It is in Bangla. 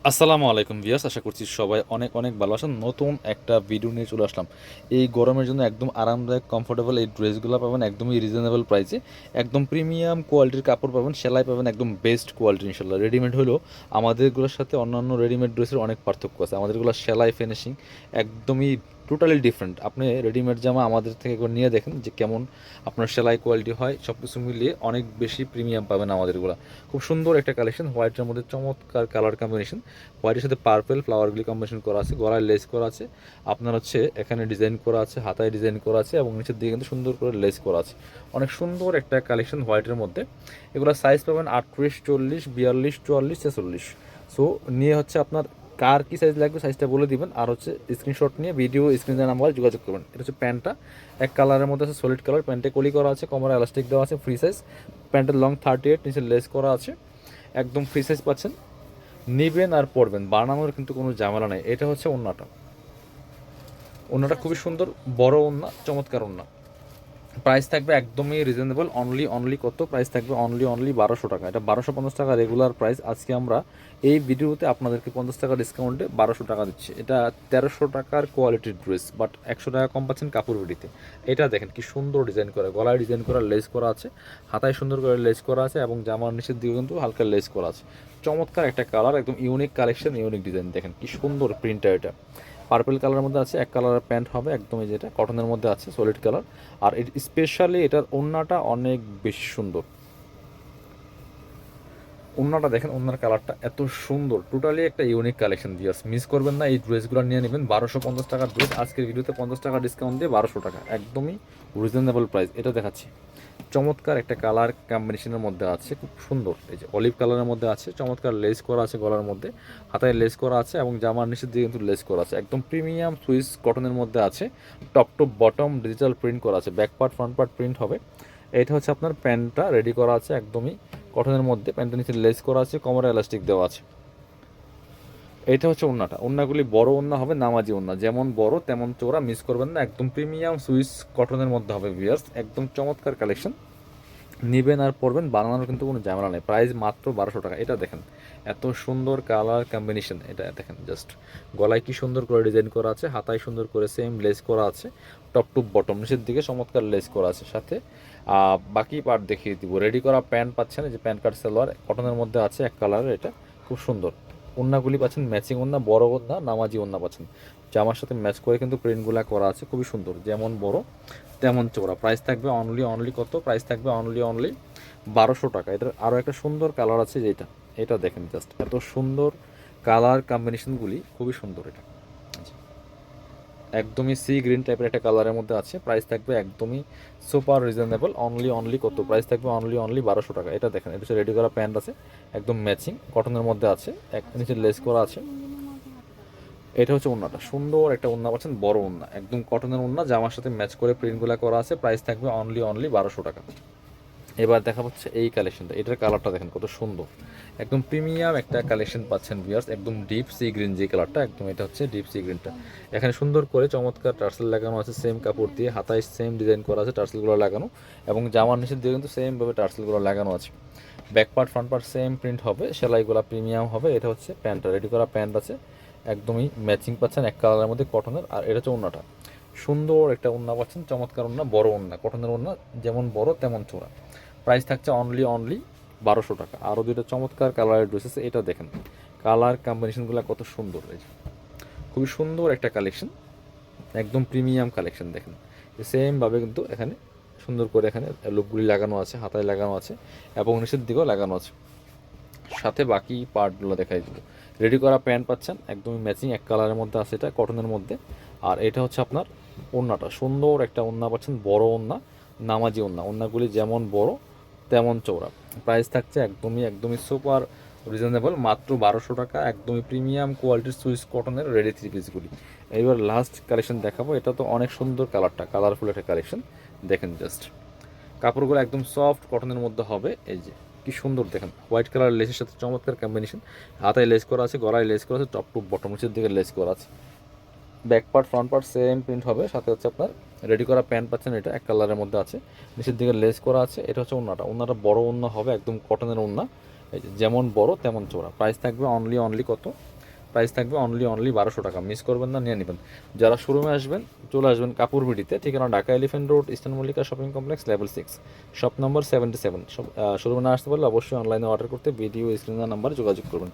আসসালামু আলাইকুম ভিউয়ার্স, আশা করছি সবাই অনেক অনেক ভালো আছেন। নতুন একটা ভিডিও নিয়ে চলে আসলাম। এই গরমের জন্য একদম আরামদায়ক কমফোর্টেবল এই ড্রেসগুলো পাবেন একদমই রিজনেবল প্রাইসে। একদম প্রিমিয়াম কোয়ালিটির কাপড় পাবেন, সেলাই পাবেন একদম বেস্ট কোয়ালিটি ইনশাল্লাহ। রেডিমেড হলেও আমাদেরগুলোর সাথে অন্যান্য রেডিমেড ড্রেসের অনেক পার্থক্য আছে। আমাদেরগুলো সেলাই ফিনিশিং একদমই টোটালি ডিফারেন্ট। আপনি রেডিমেড জামা আমাদের থেকে একবার নিয়ে দেখেন যে কেমন আপনার সেলাই কোয়ালিটি হয়, সব কিছু মিলিয়ে অনেক বেশি প্রিমিয়াম পাবেন আমাদেরগুলো। খুব সুন্দর একটা কালেকশন, হোয়াইটের মধ্যে চমৎকার কালার কম্বিনেশন, হোয়াইটের সাথে পার্পেল ফ্লাওয়ারগুলি কম্বিনেশন করা আছে, গলায় লেস করা আছে, আপনার হচ্ছে এখানে ডিজাইন করা আছে, হাতায় ডিজাইন করা আছে এবং নিচের দিকে কিন্তু সুন্দর করে লেস করা আছে। অনেক সুন্দর একটা কালেকশন হোয়াইটের মধ্যে। এগুলো সাইজ পাবেন 38, 40, 42, 44, 46। সো নিয়ে হচ্ছে আপনার কার কী সাইজ লাগবে সাইজটা বলে দিবেন, আর হচ্ছে স্ক্রিনশট নিয়ে ভিডিও স্ক্রিনের নাম্বারে যোগাযোগ করবেন। এটা হচ্ছে প্যান্টটা, এক কালারের মধ্যে আছে, সলিড কালার। প্যান্টে কলি করা আছে, কোমরে এলাস্টিক দেওয়া আছে, ফ্রি সাইজ। প্যান্টের লং 38, নিচে লেস করা আছে, একদম ফ্রি সাইজ পাচ্ছেন। নিবেন আর পরবেন, বানানোর কিন্তু কোনো ঝামেলা নেই। এটা হচ্ছে ওড়নাটা, ওড়নাটা খুবই সুন্দর, বড় ওড়না, চমৎকার ওড়না। প্রাইস থাকবে একদমই রিজনেবল, অনলি কত প্রাইস থাকবে? অনলি 1200 টাকা। এটা 1250 টাকা রেগুলার প্রাইস। আজকে আমরা এই ভিডিওতে আপনাদেরকে 50 টাকা ডিসকাউন্টে 1200 টাকা দিচ্ছি। এটা 1300 টাকার কোয়ালিটির ড্রেস, বাট 100 টাকা কম পাচ্ছেন কাপড় বিডিতে। এটা দেখেন কি সুন্দর ডিজাইন করা, গলায় ডিজাইন করা, লেস করা আছে, হাতায় সুন্দর করে লেস করা আছে এবং জামার নিচের দিকে কিন্তু হালকা লেস করা আছে। চমৎকার একটা কালার, একদম ইউনিক কালেকশন, ইউনিক ডিজাইন। দেখেন কি সুন্দর প্রিন্টটা। এটা পার্পল কালারের মধ্যে আছে, এক কালারের প্যান্ট হবে একদমই, যেটা কটনের মধ্যে আছে, সলিড কালার। আর স্পেশালি এটার ওড়নাটা অনেক বেশি সুন্দর। ওড়নাটা দেখেন, ওড়নার কালারটা এত সুন্দর, টোটালি একটা ইউনিক কালেকশন দিয়ে মিস করবেন না। এই ড্রেসগুলো নিয়ে নেবেন। 1250 টাকার ড্রেস, আজকের ভিডিওতে 50 টাকা ডিসকাউন্ট দিয়ে 1200 টাকা, একদমই রিজনেবল প্রাইস। এটা দেখাচ্ছি, চমৎকার একটা কালার কম্বিনেশনের মধ্যে আছে, খুব সুন্দর। এই যে অলিভ কালারের মধ্যে আছে, চমৎকার লেস করা আছে গলার মধ্যে, হাতায় লেস করা আছে এবং জামার নিচের দিকে কিন্তু লেস করা আছে। একদম প্রিমিয়াম সুইস কটনের মধ্যে আছে, top to bottom digital print করা আছে, back part front part print হবে। এটা হচ্ছে আপনার প্যান্টটা রেডি করা আছে, একদমই কটনের মধ্যে। প্যান্টের নিচে লেস করা আছে, কোমরে এলাস্টিক দেওয়া আছে। এটা হচ্ছে ওড়নাটা, ওড়নাগুলি বড় ওড়না হবে, নামাজি ওড়না, যেমন বড় তেমন চওড়া, মিস করবেন না। একদম প্রিমিয়াম সুইস কটনের মধ্যে হবে ভিউয়ার্স, একদম চমৎকার কালেকশন। নিবেন আর পরবেন, বানানোর কিন্তু কোনো ঝামেলা নেই। প্রাইস মাত্র 1200 টাকা। এটা দেখেন এত সুন্দর কালার কম্বিনেশন, এটা দেখেন জাস্ট। গলায় কি সুন্দর করে ডিজাইন করা আছে, হাতায় সুন্দর করে সেম লেস করা আছে, টপ টু বটম নিচের দিকে চমৎকার লেস করা আছে। সাথে বাকি পার্ট দেখিয়ে দিব। রেডি করা প্যান্ট পাচ্ছেন, যে প্যান্ট কাট সালোয়ার কটনের মধ্যে আছে, এক কালারের, এটা খুব সুন্দর। ওড়নাগুলি পাচ্ছেন ম্যাচিং ওড়না, বড় ওড়না, নামাজি ওড়না পাচ্ছেন। জামার সাথে ম্যাচ করে কিন্তু প্রিন্টগুলো করা আছে, খুবই সুন্দর, যেমন বড় তেমন চওড়া। প্রাইস থাকবে অনলি কত? প্রাইস থাকবে অনলি 1200 টাকা। এটার আরও একটা সুন্দর কালার আছে, যেটা এটা দেখেন জাস্ট, এত সুন্দর কালার কম্বিনেশনগুলি, খুবই সুন্দর। এটা একদমই সি গ্রিন টাইপের একটা কালারের মধ্যে আছে। প্রাইস থাকবে একদমই সুপার রিজনেবল, অনলি কত? প্রাইস থাকবে অনলি 1200 টাকা। এটা দেখেন, এটা হচ্ছে রেডি করা প্যান্ট আছে, একদম ম্যাচিং কটনের মধ্যে আছে, এক নিচে লেস করা আছে। এটা হচ্ছে ওড়নাটা, সুন্দর একটা ওড়না পাচ্ছেন, বড় ওড়না, একদম কটনের ওড়না, জামার সাথে ম্যাচ করে প্রিন্টগুলো করা আছে। প্রাইস থাকবে অনলি 1200 টাকা। এবার দেখা হচ্ছে এই কালেকশনটা, এটার কালারটা দেখেন কত সুন্দর, একদম প্রিমিয়াম একটা কালেকশন পাচ্ছেন ভিউয়ার্স। একদম ডিপ সি গ্রিন যে কালারটা, একদম এটা হচ্ছে ডিপ সি গ্রিনটা। এখানে সুন্দর করে চমৎকার টার্সেল লাগানো আছে, সেম কাপড় দিয়ে, হাতায় সেম ডিজাইন করা আছে, টার্সেলগুলো লাগানো এবং জামার নিচের দিয়ে কিন্তু সেমভাবে টার্সেলগুলো লাগানো আছে। Back part front part same print হবে, সেলাইগুলো প্রিমিয়াম হবে। এটা হচ্ছে প্যান্টটা, রেডি করা প্যান্ট আছে, একদমই ম্যাচিং পাচ্ছেন, এক কালারের মধ্যে কটনের। আর এটা হচ্ছে ওড়নাটা, সুন্দর একটা ওড়না পাচ্ছেন, চমৎকার ওড়না, বড় ওড়না, কটনের ওড়না, যেমন বড় তেমন চোরা। প্রাইস থাকছে অনলি 1200 টাকা। আরও দুটো চমৎকার কালারের ড্রেস আছে, এটা দেখেন কালার কম্বিনেশনগুলো কত সুন্দর। এই যে খুবই সুন্দর একটা কালেকশন, একদম প্রিমিয়াম কালেকশন। দেখেন সেমভাবে কিন্তু এখানে সুন্দর করে এখানে লুপগুলি লাগানো আছে, হাতায় লাগানো আছে এবং নিচের দিকেও লাগানো আছে। সাথে বাকি পার্টগুলো দেখাই দেবো। রেডি করা প্যান্ট পাচ্ছেন, একদমই ম্যাচিং, এক কালারের মধ্যে আছে, এটা কটনের মধ্যে। আর এটা হচ্ছে আপনার ওড়নাটা, সুন্দর একটা ওড়না পাচ্ছেন, বড় ওড়না, নামাজি ওড়না, ওড়নাগুলি যেমন বড় তেমন চওড়া। প্রাইস থাকছে একদমই সুপার রিজনেবল, মাত্র 1200 টাকা। একদমই প্রিমিয়াম কোয়ালিটির সুইস কটনের রেডি থ্রি পিসগুলি। এবার লাস্ট কালেকশন দেখাবো, এটা তো অনেক সুন্দর কালারটা, কালারফুল একটা কালেকশন। দেখেন জাস্ট কাপড়গুলো একদম সফট কটনের মধ্যে হবে। এই যে কি সুন্দর দেখেন, হোয়াইট কালার লেসের সাথে চমৎকার কম্বিনেশন, হাতায় লেস করা আছে, গলায় লেস করা আছে, টপ টু বটম নিচের দিকে লেস করা আছে। Back part front part same print হবে, সাথে হচ্ছে আপনার রেডি করা প্যান্ট পাচ্ছেন, এটা এক কালারের মধ্যে আছে, নিচের দিকে লেস করা আছে। এটা হচ্ছে ওড়নাটা, ওড়নাটা বড় ওড়না হবে, একদম কটনের ওড়না, এই যে যেমন বড় তেমন চওড়া। প্রাইস থাকবে অনলি অনলি কত? প্রাইস থাকবে অনলি অনলি 1200 টাকা। মিস করবেন না, নিয়ে নেবেন। যারা শোরুমে আসবেন চলে আসবেন কাপুর বিডিতে, ঠিকানা Dhaka elephant road, eastern Mallika shopping complex, level 6, shop number 77। শোরুমে না আসতে পারলে অবশ্যই অনলাইনে অর্ডার করতে ভিডিও স্ক্রিনের নাম্বারে যোগাযোগ করবেন।